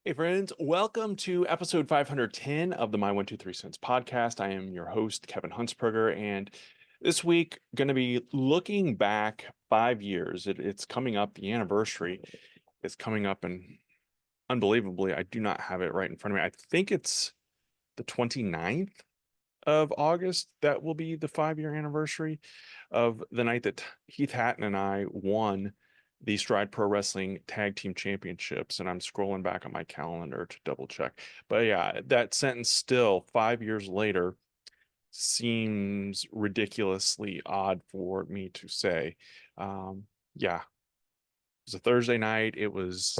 Hey friends, welcome to episode 510 of the My 123 Cents podcast. I am your host, Kevin Huntsberger, and this week going to be looking back 5 years. It's coming up, the anniversary is coming up, and unbelievably, I do not have it right in front of me. I think it's the 29th of August that will be the 5 year anniversary of the night that Heath Hatton and I won the Stride Pro Wrestling Tag Team Championships. And I'm scrolling back on my calendar to double check. But yeah, that sentence still 5 years later seems ridiculously odd for me to say. Yeah, it was a Thursday night. It was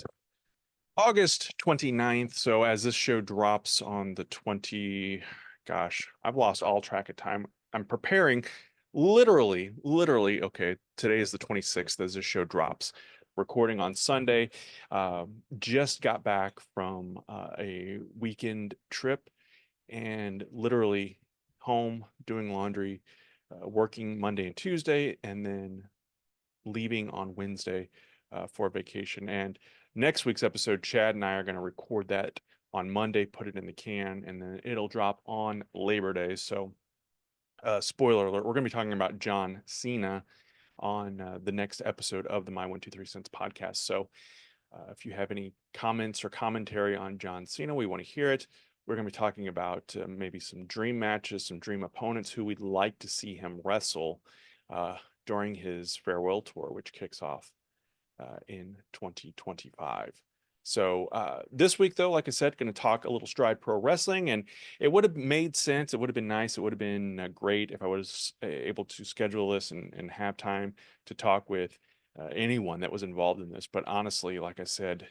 August 29th. So as this show drops on the 20, gosh, I've lost all track of time. I'm preparing literally, okay, today is the 26th as this show drops. Recording on Sunday. Just got back from a weekend trip and literally home doing laundry, working Monday and Tuesday, and then leaving on Wednesday for vacation. And next week's episode, Chad and I are going to record that on Monday, put it in the can, and then it'll drop on Labor Day. So, spoiler alert, we're going to be talking about John Cena on the next episode of the My 123 Cents podcast. So, if you have any comments or commentary on John Cena, we want to hear it. We're going to be talking about maybe some dream matches, some dream opponents who we'd like to see him wrestle uh, during his farewell tour, which kicks off in 2025. So this week, though, like I said, going to talk a little Stride Pro Wrestling, and it would have made sense. It would have been nice. It would have been great if I was able to schedule this and have time to talk with anyone that was involved in this. But honestly, like I said,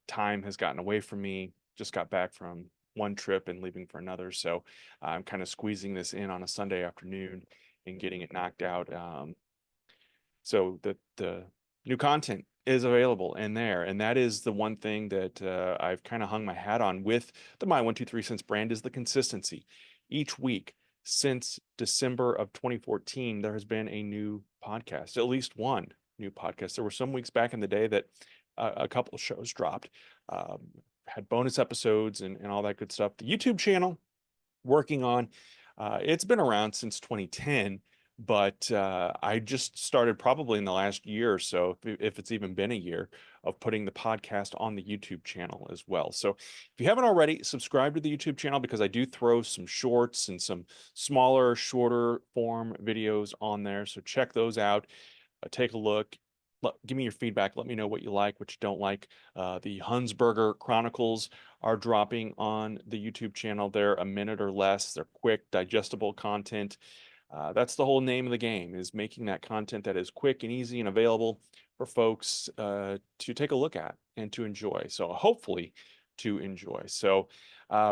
time has gotten away from me. Just got back from one trip and leaving for another. So I'm kind of squeezing this in on a Sunday afternoon and getting it knocked out. So the new content is available in there, and that is the one thing that I've kind of hung my hat on with the My 123 Cents brand is the consistency. Each week since December of 2014, there has been a new podcast, at least one new podcast. There were some weeks back in the day that a couple of shows dropped, um, had bonus episodes and all that good stuff. The YouTube channel working on. It's been around since 2010, but I just started probably in the last year or so, if it's even been a year, of putting the podcast on the YouTube channel as well. So if you haven't already, subscribe to the YouTube channel because I do throw some shorts and some smaller, shorter form videos on there. So check those out. Take a look. Give me your feedback. Let me know what you like, what you don't like. The Hunsberger Chronicles are dropping on the YouTube channel. They're a minute or less. They're quick, digestible content. That's the whole name of the game, is making that content that is quick and easy and available for folks to take a look at and to enjoy. So hopefully to enjoy. So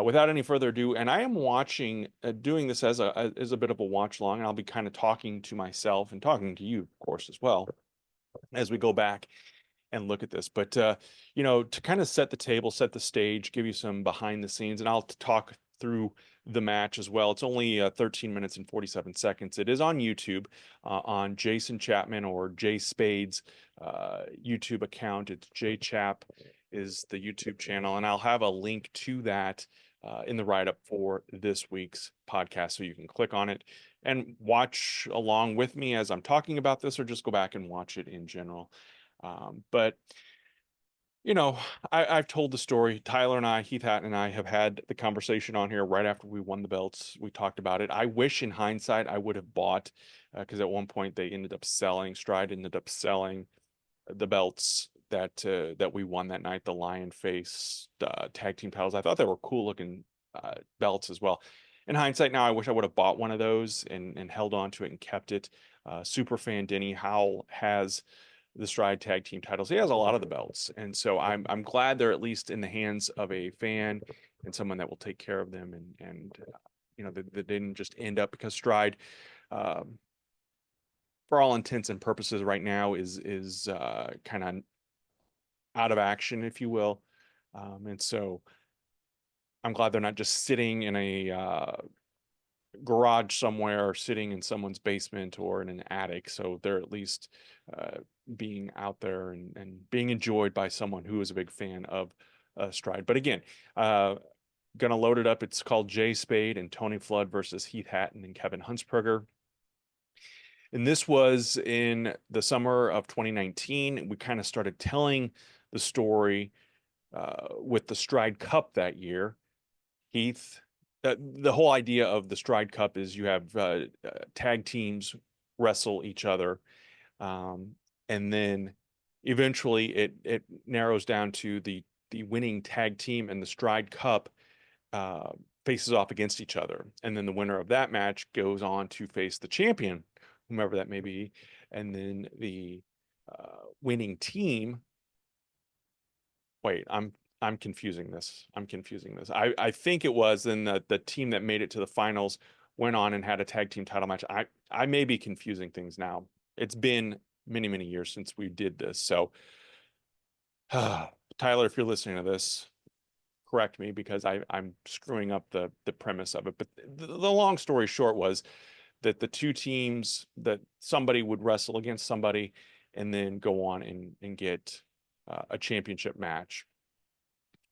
without any further ado, and I am watching, doing this as a bit of a watch long, and I'll be kind of talking to myself and talking to you, of course, as well as we go back and look at this. But to kind of set the table, set the stage, give you some behind the scenes, and I'll talk through the match as well. It's only 13 minutes and 47 seconds. It is on YouTube, on Jason Chapman or Jay Spade's YouTube account. It's J Chap is the YouTube channel, and I'll have a link to that in the write-up for this week's podcast, so you can click on it and watch along with me as I'm talking about this, or just go back and watch it in general. But I've told the story. Tyler and I, Heath Hatton and I, have had the conversation on here right after we won the belts. We talked about it. I wish in hindsight I would have bought, because at one point they ended up selling, Stride ended up selling the belts that we won that night, the Lion Face tag team titles. I thought they were cool looking belts as well. In hindsight now, I wish I would have bought one of those and held on to it and kept it. Superfan Denny Howell has the Stride tag team titles. He has a lot of the belts, and so I'm glad they're at least in the hands of a fan and someone that will take care of them, and they didn't just end up, because Stride, um, for all intents and purposes, right now is kind of out of action, if you will, and so I'm glad they're not just sitting in a garage somewhere or sitting in someone's basement or in an attic. So they're at least uh, being out there and being enjoyed by someone who is a big fan of Stride. But again, uh, gonna load it up. It's called Jay Spade and Tony Flood versus Heath Hatton and Kevin Huntsberger. And this was in the summer of 2019. We kind of started telling the story with the Stride Cup that year. Heath, the whole idea of the Stride Cup is you have tag teams wrestle each other, um, and then eventually it narrows down to the winning tag team, and the Stride Cup uh, faces off against each other, and then the winner of that match goes on to face the champion, whomever that may be, and then the winning team. Wait, I'm confusing this. I'm confusing this. I think it was then the team that made it to the finals went on and had a tag team title match. I may be confusing things now. It's been many, many years since we did this. So, Tyler, if you're listening to this, correct me because I'm screwing up the premise of it. But the long story short was that the two teams that somebody would wrestle against somebody and then go on and get a championship match.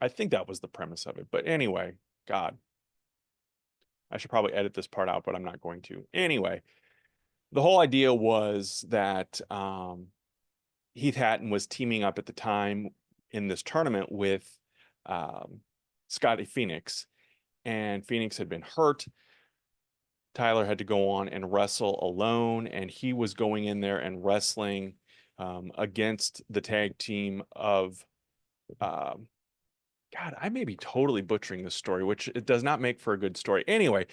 I think that was the premise of it. But anyway, God, I should probably edit this part out, but I'm not going to. Anyway, the whole idea was that Heath Hatton was teaming up at the time in this tournament with Scotty Phoenix, and Phoenix had been hurt. Tyler had to go on and wrestle alone, and he was going in there and wrestling against the tag team of God, I may be totally butchering this story, which it does not make for a good story. Anyway,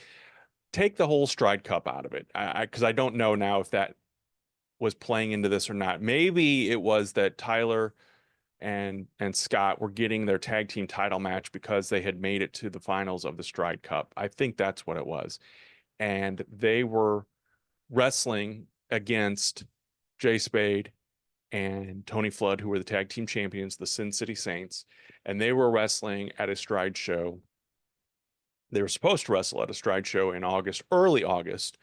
take the whole Stride Cup out of it, because I don't know now if that was playing into this or not. Maybe it was that Tyler and Scott were getting their tag team title match because they had made it to the finals of the Stride Cup. I think that's what it was. And they were wrestling against Jay Spade and Tony Flood, who were the tag team champions, the Sin City Saints, and they were wrestling at a Stride show. They were supposed to wrestle at a Stride show in August, early August,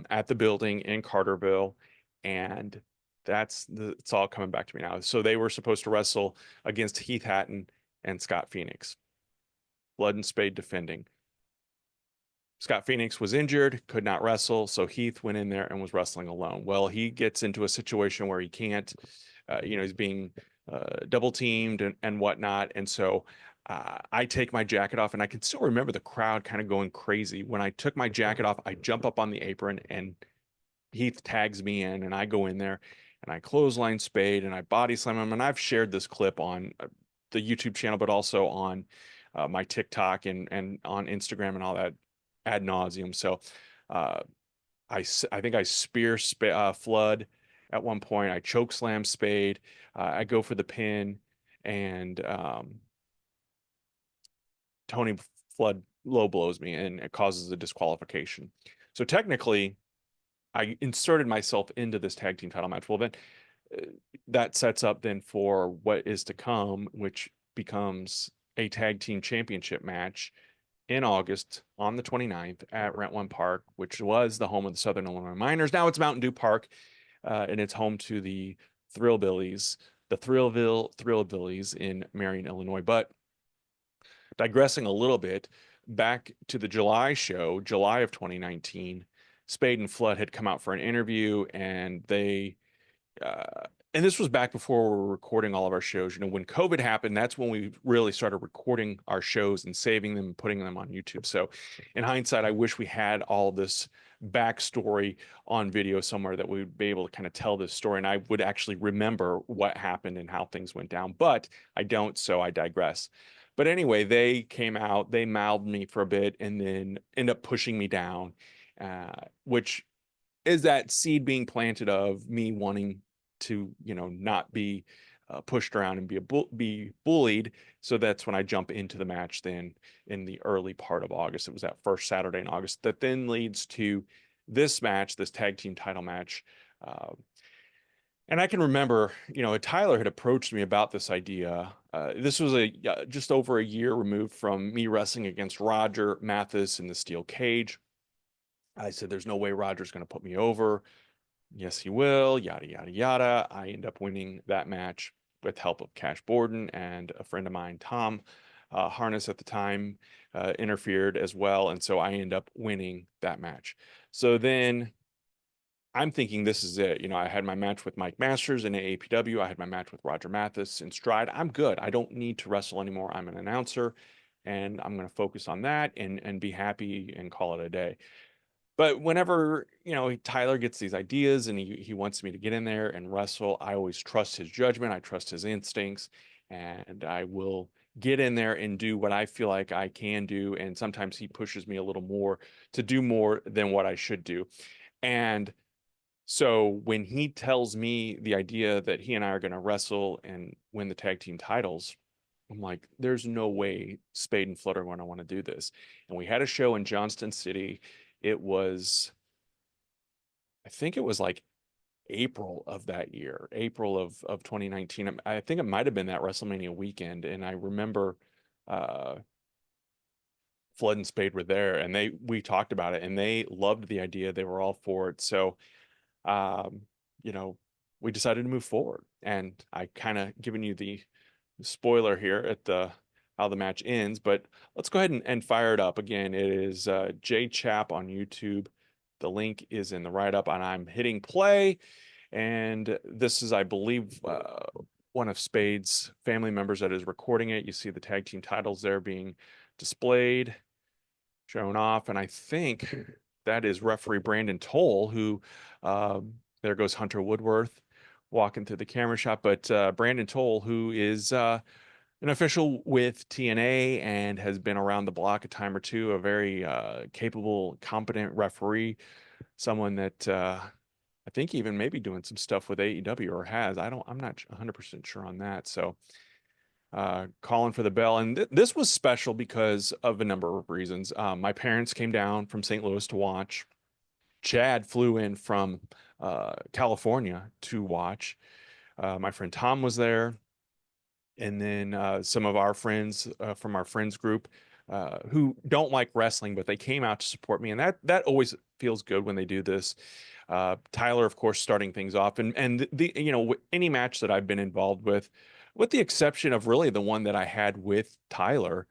at the building in Carterville, and it's all coming back to me now. So they were supposed to wrestle against Heath Hatton and Scott Phoenix. Flood and Spade defending. Scott Phoenix was injured, could not wrestle, so Heath went in there and was wrestling alone. Well, he gets into a situation where he can't, he's being double teamed and whatnot. And so I take my jacket off, and I can still remember the crowd kind of going crazy. When I took my jacket off, I jump up on the apron, and Heath tags me in, and I go in there and I clothesline Spade and I body slam him. And I've shared this clip on the YouTube channel, but also on my TikTok and on Instagram and all that ad nauseum. So uh, I think I spear Flood at one point. I choke slam Spade. I go for the pin, and Tony Flood low blows me, and it causes a disqualification. So technically, I inserted myself into this tag team title match. Well, then that sets up then for what is to come, which becomes a tag team championship match in August on the 29th at Rent One Park, which was the home of the Southern Illinois Miners. Now it's Mountain Dew Park, and it's home to the Thrillbillies, the Thrillbillies in Marion, Illinois. But digressing a little bit, back to the July show, July of 2019, Spade and Flood had come out for an interview, and uh, and this was back before we were recording all of our shows. You know, when COVID happened, that's when we really started recording our shows and saving them and putting them on YouTube. So, in hindsight, I wish we had all this backstory on video somewhere that we would be able to kind of tell this story, and I would actually remember what happened and how things went down. But I don't, so I digress. But anyway, they came out, they mouthed me for a bit, and then end up pushing me down, which is that seed being planted of me wanting to, not be pushed around and be bullied. So that's when I jump into the match then in the early part of August. It was that first Saturday in August that then leads to this match, this tag team title match. And I can remember, Tyler had approached me about this idea. This was just over a year removed from me wrestling against Roger Mathis in the steel cage. I said, there's no way Roger's going to put me over. Yes, he will, yada, yada, yada. I end up winning that match. with help of Cash Borden and a friend of mine, Tom Harness at the time, interfered as well. And so I end up winning that match. So then I'm thinking this is it. I had my match with Mike Masters in AAPW. I had my match with Roger Mathis in Stride. I'm good. I don't need to wrestle anymore. I'm an announcer and I'm going to focus on that and be happy and call it a day. But whenever, Tyler gets these ideas and he wants me to get in there and wrestle, I always trust his judgment. I trust his instincts, and I will get in there and do what I feel like I can do. And sometimes he pushes me a little more to do more than what I should do. And so when he tells me the idea that he and I are going to wrestle and win the tag team titles, I'm like, there's no way Spade and Flutter are going to want to do this. And we had a show in Johnston City. It was, I think it was like April of that year, April of 2019. I think it might have been that WrestleMania weekend. And I remember uh, Flood and Spade were there, and we talked about it, and they loved the idea. They were all for it. So um, you know, we decided to move forward. And I kind of given you the spoiler here at the how the match ends, but let's go ahead and fire it up again. It is J Chap on YouTube. The link is in the write-up, and I'm hitting play. And this is, I believe, one of Spade's family members that is recording it. You see the tag team titles there being displayed, shown off, and I think that is referee Brandon Toll, who there goes Hunter Woodworth walking through the camera shot, but Brandon Toll, who is an official with TNA and has been around the block a time or two, a very capable, competent referee, someone that I think even maybe doing some stuff with AEW or has. I'm not 100% sure on that. So calling for the bell. And this was special because of a number of reasons. My parents came down from St. Louis to watch. Chad flew in from California to watch. My friend Tom was there. And then some of our friends from our friends group who don't like wrestling, but they came out to support me. And that always feels good when they do this. Tyler, of course, starting things off, and any match that I've been involved with the exception of really the one that I had with Tyler.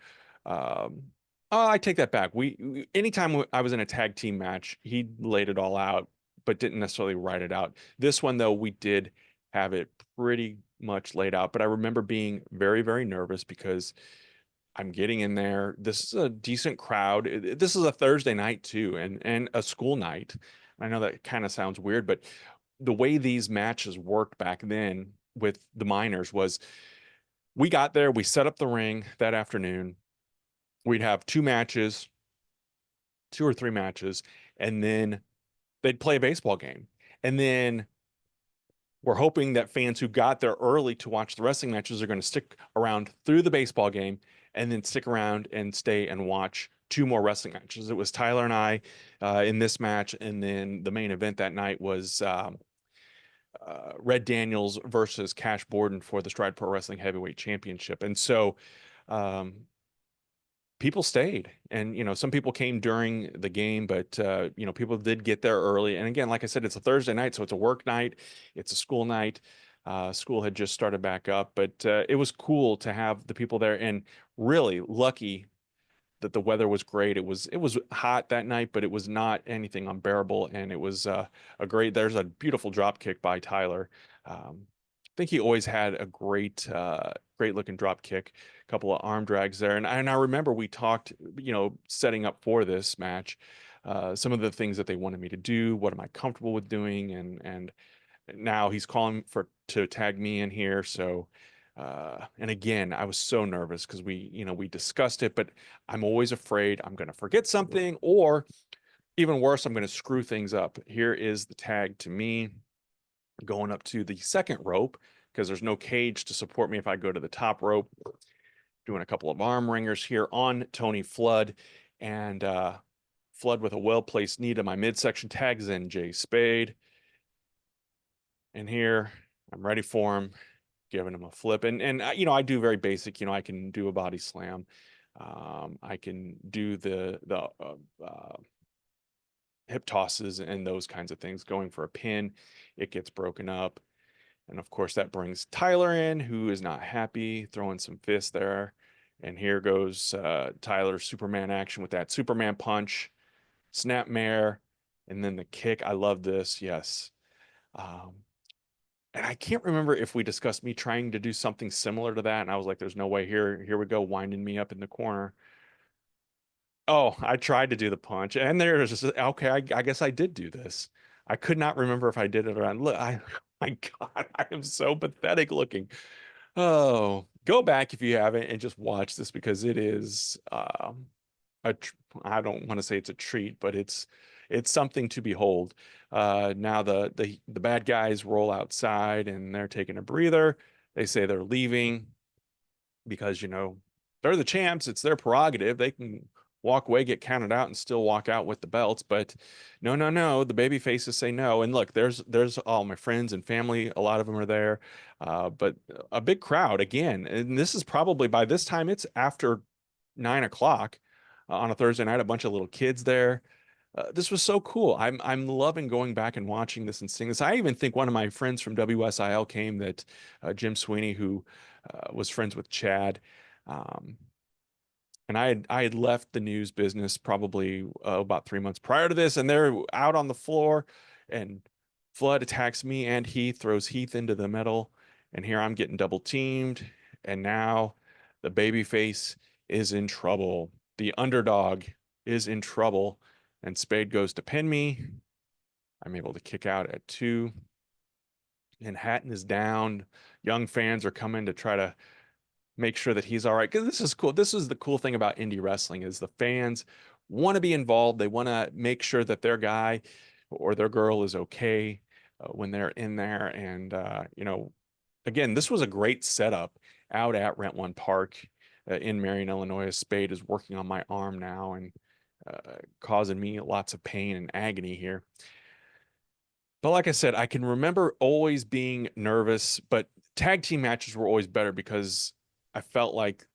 Um, I take that back. Anytime I was in a tag team match, he laid it all out, but didn't necessarily write it out. This one, though, we did have it pretty much laid out. But I remember being very, very nervous because I'm getting in there. This is a decent crowd. This is a Thursday night too, and a school night. I know that kind of sounds weird, but the way these matches worked back then with the minors was we got there, we set up the ring that afternoon. We'd have two or three matches, and then they'd play a baseball game. And then we're hoping that fans who got there early to watch the wrestling matches are going to stick around through the baseball game and then stick around and stay and watch two more wrestling matches. It was Tyler and I in this match, and then the main event that night was Red Daniels versus Cash Borden for the Stride Pro Wrestling Heavyweight Championship. And so um, people stayed, and some people came during the game, but people did get there early. And again, like I said, it's a Thursday night, so it's a work night, it's a school night. School had just started back up, but it was cool to have the people there, and really lucky that the weather was great. It was hot that night, but it was not anything unbearable, and it was there's a beautiful drop kick by Tyler. I think he always had a great looking drop kick, a couple of arm drags there. And I remember we talked, setting up for this match, some of the things that they wanted me to do, what am I comfortable with doing, and now he's calling to tag me in here. So and again, I was so nervous because we discussed it, but I'm always afraid I'm going to forget something, or even worse, I'm going to screw things up. Here is the tag to me going up to the second rope because there's no cage to support me if I go to the top rope. Doing a couple of arm ringers here on Tony Flood, and Flood with a well-placed knee to my midsection tags in Jay Spade. And here I'm ready for him, giving him a flip. And I do very basic. I can do a body slam. I can do the hip tosses and those kinds of things. Going for a pin, it gets broken up. And of course, that brings Tyler in, who is not happy, throwing some fists there. And here goes Tyler's Superman action with that Superman punch, snap mare, and then the kick. I love this. Yes. Um, and I can't remember if we discussed me trying to do something similar to that. And I was like, there's no way here. Here we go, winding me up in the corner. Oh, I tried to do the punch, and there's just okay. I guess I did do this. I could not remember if I did it or not. Look, my God, I am so pathetic looking. Oh, go back if you haven't and just watch this because it is a tr- I don't want to say it's a treat, but it's something to behold. Now the bad guys roll outside and they're taking a breather. They say they're leaving because they're the champs. It's their prerogative. They can walk away, get counted out, and still walk out with the belts. But no, no, no. The baby faces say no. And look, there's all my friends and family. A lot of them are there, but a big crowd again. And this is probably by this time it's after 9 o'clock on a Thursday night. A bunch of little kids there. This was so cool. I'm loving going back and watching this and seeing this. I even think one of my friends from WSIL came, that Jim Sweeney, who was friends with Chad. Um, and I had left the news business probably about 3 months prior to this, and they're out on the floor, and Flood attacks me and Heath, throws Heath into the middle, and here I'm getting double teamed, and now the babyface is in trouble. The underdog is in trouble, and Spade goes to pin me. I'm able to kick out at 2, and Hatton is down. Young fans are coming to try to make sure that he's all right. Because this is cool. This is the cool thing about indie wrestling is the fans want to be involved. They want to make sure that their guy or their girl is okay when they're in there. And again, this was a great setup out at Rent One Park in Marion, Illinois. Spade is working on my arm now and causing me lots of pain and agony here. But like I said, I can remember always being nervous, but tag team matches were always better because I felt like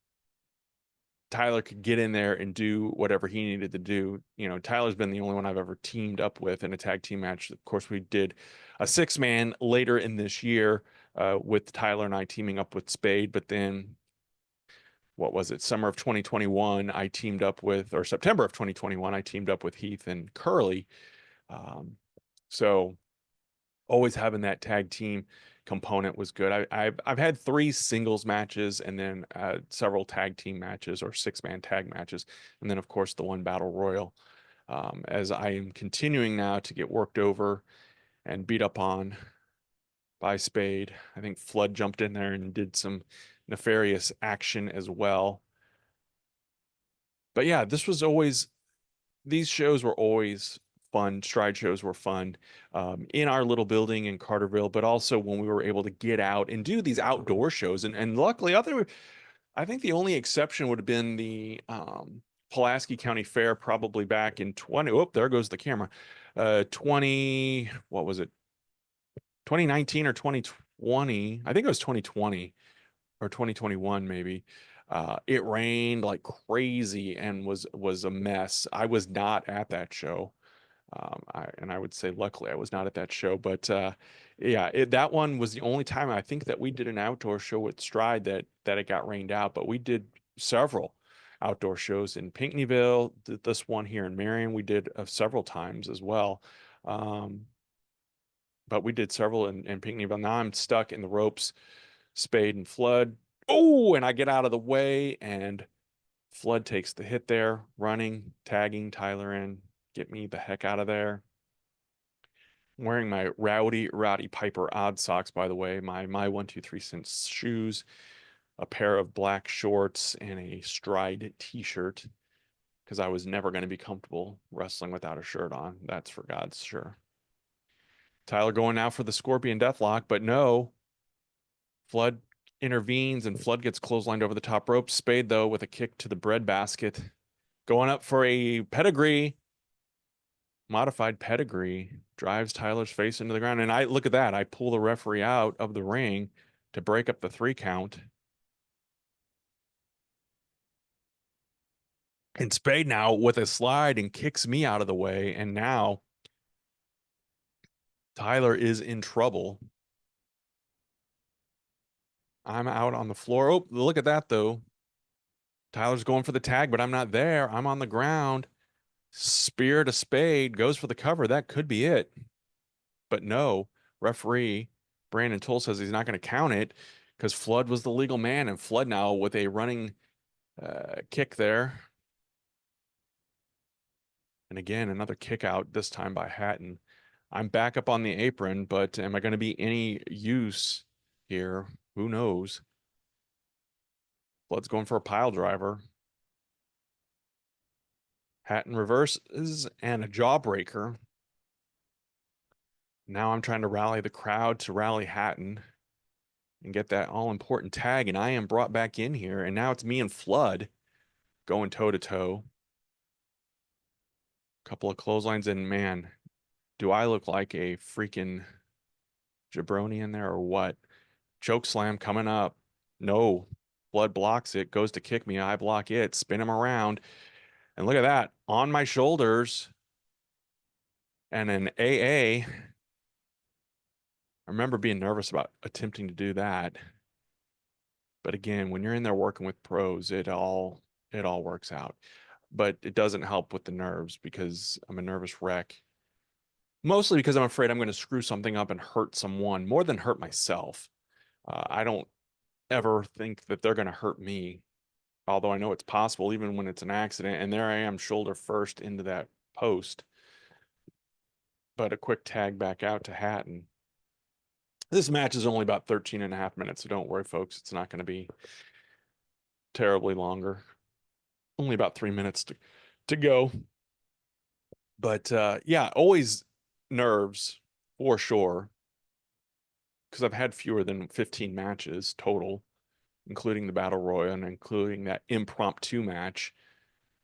Tyler could get in there and do whatever he needed to do. Tyler's been the only one I've ever teamed up with in a tag team match. Of course, we did a 6-man later in this year with Tyler and I teaming up with Spade. But then, what was it? Summer of 2021, I teamed up with, or September of 2021, I teamed up with Heath and Curly. Um, so always having that tag team component was good. I've had 3 singles matches and then several tag team matches or 6-man tag matches, and then of course the one battle royal. As I am continuing now to get worked over and beat up on by Spade, I think Flood jumped in there and did some nefarious action as well. But yeah, these shows were always fun. Stride shows were fun in our little building in Carterville, but also when we were able to get out and do these outdoor shows. And luckily, I think the only exception would have been the Pulaski County Fair, probably back in 20. Oh, there goes the camera. 20, what was it? 2019 or 2020? I think it was 2020 or 2021 maybe. It rained like crazy and was a mess. I was not at that show. I would say luckily I was not at that show, but yeah, that one was the only time I think that we did an outdoor show with Stride that it got rained out, but we did several outdoor shows in Pinckneyville. This one here in Marion, we did several times as well. Um, but we did several in Pinckneyville. Now I'm stuck in the ropes, Spade and Flood. Oh, and I get out of the way, and Flood takes the hit there, running, tagging Tyler in. Get me the heck out of there. I'm wearing my Rowdy Piper odd socks, by the way, my 123 cents shoes, a pair of black shorts, and a Stride t-shirt, because I was never going to be comfortable wrestling without a shirt on. That's for God's sure. Tyler going now for the Scorpion Deathlock, but no. Flood intervenes and Flood gets clotheslined over the top rope. Spade, though, with a kick to the breadbasket. Going up for a pedigree. Modified pedigree. Drives Tyler's face into the ground. And I look at that. I pull the referee out of the ring to break up the 3 count. And Spade now with a slide and kicks me out of the way. And now Tyler is in trouble. I'm out on the floor. Oh, look at that though. Tyler's going for the tag, but I'm not there. I'm on the ground. Spear to Spade goes for the cover. That could be it. But no, referee Brandon Toll says he's not going to count it because Flood was the legal man, and Flood now with a running kick there. And again, another kick out, this time by Hatton. I'm back up on the apron, but am I going to be any use here? Who knows? Flood's going for a pile driver. Hatton reverses and a jawbreaker. Now I'm trying to rally the crowd to rally Hatton and get that all important tag. And I am brought back in here. And now it's me and Flood going toe to toe. Couple of clotheslines, and man, do I look like a freaking jabroni in there or what? Choke slam coming up. No, Flood blocks it, goes to kick me. I block it, spin him around. And look at that on my shoulders. And an AA. I remember being nervous about attempting to do that. But again, when you're in there working with pros, it all works out. But it doesn't help with the nerves because I'm a nervous wreck. Mostly because I'm afraid I'm going to screw something up and hurt someone more than hurt myself. I don't ever think that they're going to hurt me, although I know it's possible even when it's an accident. And there I am, shoulder first into that post. But a quick tag back out to Hatton. This match is only about 13 and a half minutes, so don't worry, folks. It's not going to be terribly longer. Only about 3 minutes to go. But yeah, always nerves for sure, because I've had fewer than 15 matches total, including the Battle Royal and including that impromptu match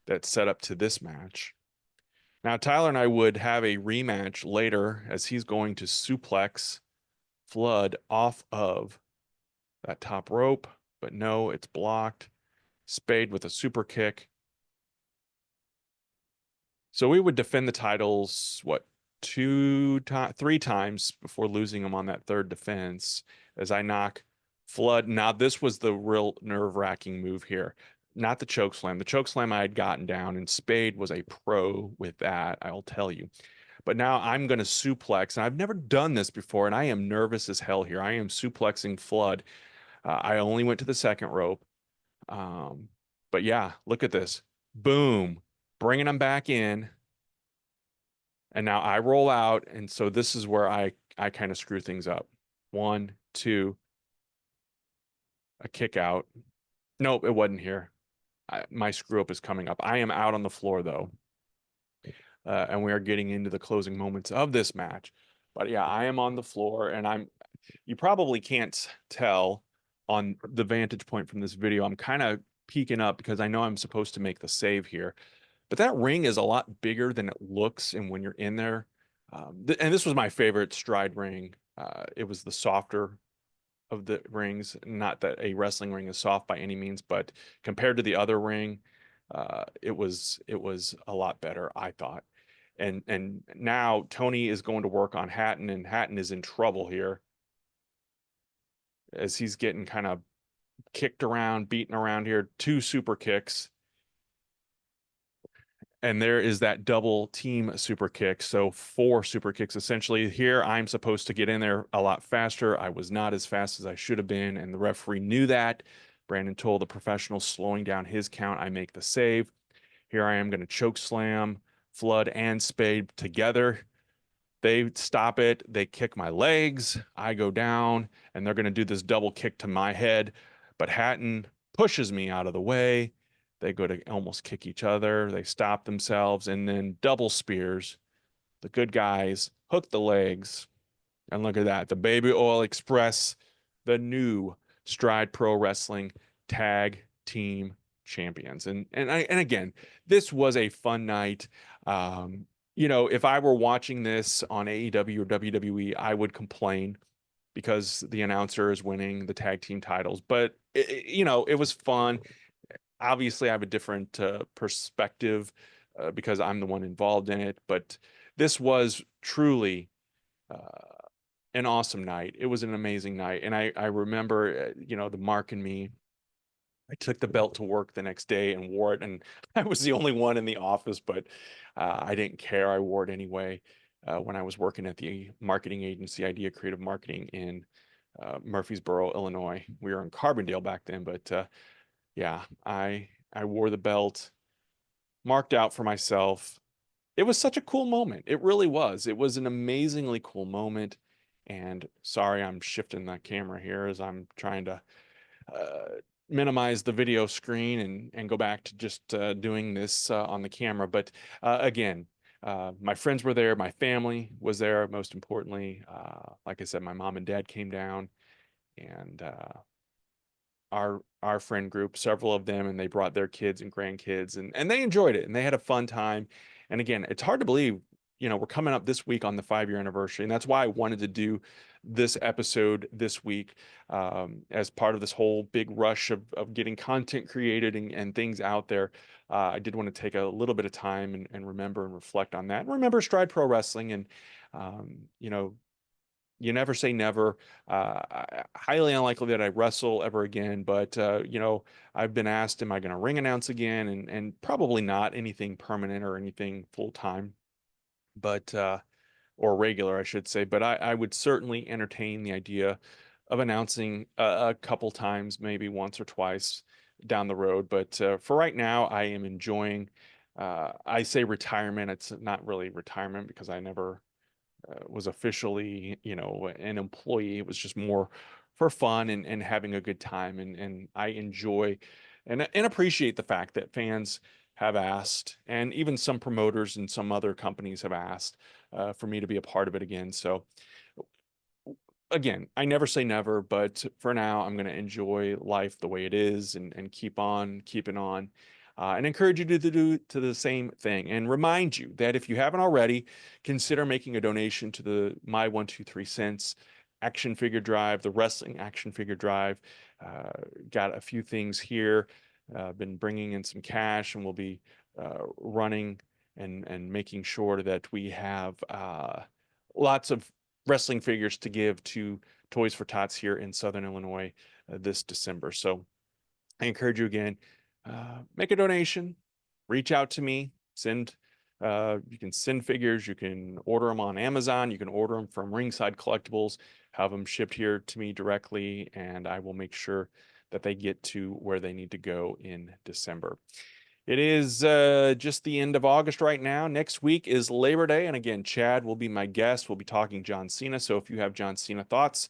that set up to this match. Now, Tyler and I would have a rematch later as he's going to suplex Flood off of that top rope, but no, it's blocked. Spade with a super kick. So we would defend the titles, what, three times before losing them on that third defense as I knock Flood. Now, this was the real nerve-wracking move here, not the choke slam. The choke slam I had gotten down, and Spade was a pro with that, I'll tell you. But now I'm going to suplex, and I've never done this before, and I am nervous as hell here. I am suplexing Flood. I only went to the second rope. Um, but yeah, look at this. Boom. Bringing them back in. And now I roll out. And so this is where I kind of screw things up. One, two, a kick out. Nope, it wasn't here. My screw up is coming up. I am out on the floor though. And we are getting into the closing moments of this match. But yeah, I am on the floor and you probably can't tell on the vantage point from this video. I'm kind of peeking up because I know I'm supposed to make the save here. But that ring is a lot bigger than it looks. And when you're in there, and this was my favorite Stride ring. It was the softer of the rings. Not that a wrestling ring is soft by any means, but compared to the other ring, it was a lot better, I thought. And now Tony is going to work on Hatton, and Hatton is in trouble here as he's getting kind of kicked around, beaten around here. Two super kicks. And there is that double team super kick. So 4 super kicks essentially. Here I'm supposed to get in there a lot faster. I was not as fast as I should have been, and the referee knew that. Brandon told the professional, slowing down his count. I make the save. Here I am going to choke slam Flood and Spade together. They stop it. They kick my legs. I go down, and they're going to do this double kick to my head. But Hatton pushes me out of the way. They go to almost kick each other. They stop themselves, and then double spears. The good guys hook the legs. And look at that. The Baby Oil Express, the new Stride Pro Wrestling Tag Team Champions. And again, this was a fun night. If I were watching this on AEW or WWE, I would complain because the announcer is winning the tag team titles. But it was fun. Obviously, I have a different perspective because I'm the one involved in it. But this was truly an awesome night. It was an amazing night. And I remember, the Mark and me, I took the belt to work the next day and wore it. And I was the only one in the office, but I didn't care. I wore it anyway. When I was working at the marketing agency, Idea Creative Marketing in Murfreesboro, Illinois. We were in Carbondale back then, but yeah, I wore the belt, marked out for myself. It was such a cool moment. It really was. It was an amazingly cool moment. And sorry, I'm shifting the camera here as I'm trying to uh, minimize the video screen and go back to just doing this on the camera. But again, my friends were there. My family was there. Most importantly, like I said, my mom and dad came down, and our friend group, several of them, and they brought their kids and grandkids, and they enjoyed it and they had a fun time. And again, it's hard to believe, we're coming up this week on the 5-year anniversary, and that's why I wanted to do this episode this week, as part of this whole big rush of getting content created and things out there. I did want to take a little bit of time and remember and reflect on that, and remember Stride Pro Wrestling, and you never say never. Highly unlikely that I wrestle ever again, but I've been asked, am I going to ring announce again? And probably not anything permanent or anything full time, but or regular, I should say. But I would certainly entertain the idea of announcing a couple times, maybe once or twice down the road. But for right now, I am enjoying. I say retirement. It's not really retirement because I never was officially, an employee. It was just more for fun and having a good time. And I enjoy and appreciate the fact that fans have asked, and even some promoters and some other companies have asked for me to be a part of it again. So again, I never say never, but for now, I'm going to enjoy life the way it is and keep on keeping on. And encourage you to do to the same thing, and remind you that if you haven't already, consider making a donation to the My 123 Cents action figure drive, the wrestling action figure drive. Got a few things here. Been bringing in some cash, and we'll be running and making sure that we have lots of wrestling figures to give to Toys for Tots here in Southern Illinois this December. So I encourage you again, make a donation, reach out to me, you can send figures, you can order them on Amazon, you can order them from Ringside Collectibles, have them shipped here to me directly, and I will make sure that they get to where they need to go in December. It is just the end of August right now. Next week is Labor Day. And again, Chad will be my guest. We'll be talking John Cena. So if you have John Cena thoughts,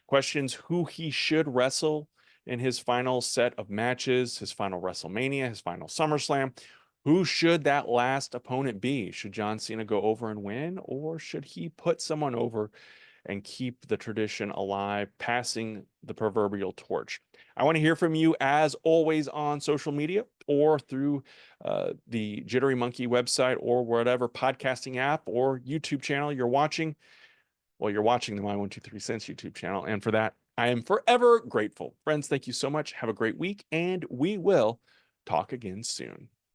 questions, who he should wrestle in his final set of matches, his final WrestleMania, his final SummerSlam, who should that last opponent be? Should John Cena go over and win, or should he put someone over and keep the tradition alive, passing the proverbial torch? I want to hear from you, as always, on social media or through the Jittery Monkey website or whatever podcasting app or YouTube channel you're watching. Well, you're watching the My 123 Cents YouTube channel, and for that, I am forever grateful. Friends, thank you so much. Have a great week, and we will talk again soon.